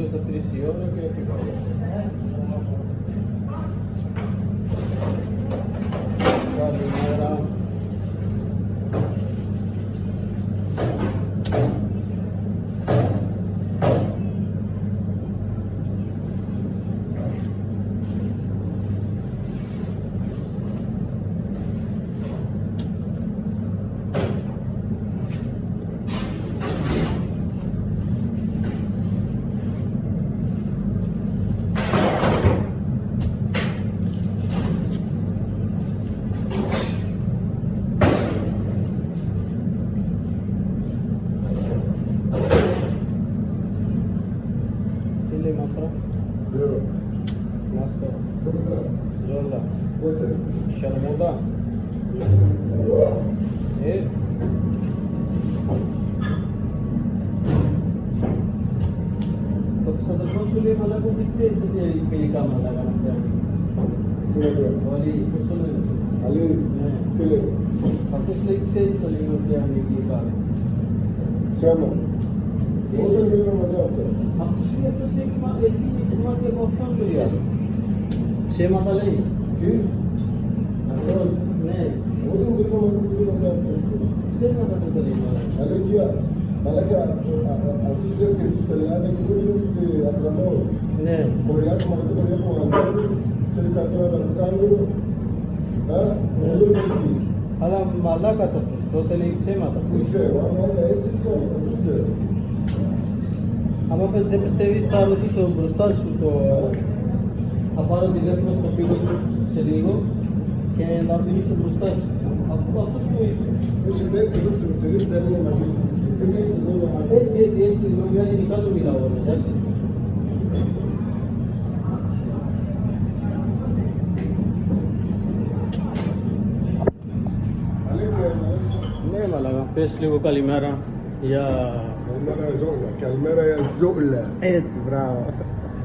στα 3 η ώρα και έφυγα. Καλημέρα. Zola. Sharmoda. Το ξαδερφό σου λέει μαλάκα ότι ξέρεις εσύ φιλικά μαλάκα να φτιάχνεις. Τι λέτε? Ο Αλή, πώς το λένε? Αλή, τι λέτε? Αυτός λέει ξέρεις Αλή να φτιάχνει φιλικά. Ψέμα. Όταν μιλάμε μαζί αυτό. Αυτός λέει αυτός εσύ έχεις μάθει από αυτόν παιδιά. Ψέματα λέει. Τι? Αυτός. Ναι. Όταν μιλάμε μαζί αυτό. Ψέματα τότε λέει μαλάκα. Αλήθεια. Μαλάκα, αυτός λέει ότι στην Ελλάδα και δεν είναι στην Αφρανό. Ναι. Χωριά του μαζί χωριά που αγγέλου, σε λιστατήρα τα Ρουτσάνου. Όλο είναι εκεί. Αλλά μαλάκας αυτός, τότε λέει ψέματα. Δεν ξέρω, άμα είναι έτσι ψέματα, δεν ξέρω. Άμα δεν πιστεύεις θα ρωτήσω μπροστά σου το... Θα πάρω τηλέφωνο στο φίλο του σε λίγο και να μιλήσω μπροστά σου. Αυτό αυτός μου είπε. Όχι, πες το δώσω σε λίγο, δεν είναι μαζί. Εσύ λέει το λόγο αυτό. Έτσι, με ελληνικά του μιλάω, εντάξει. Ναι, μαλάκα, πες λίγο καλημέρα για... Καλημέρα Ζόλα, καλημέρα Ζόλα. Έτσι, μπράβο.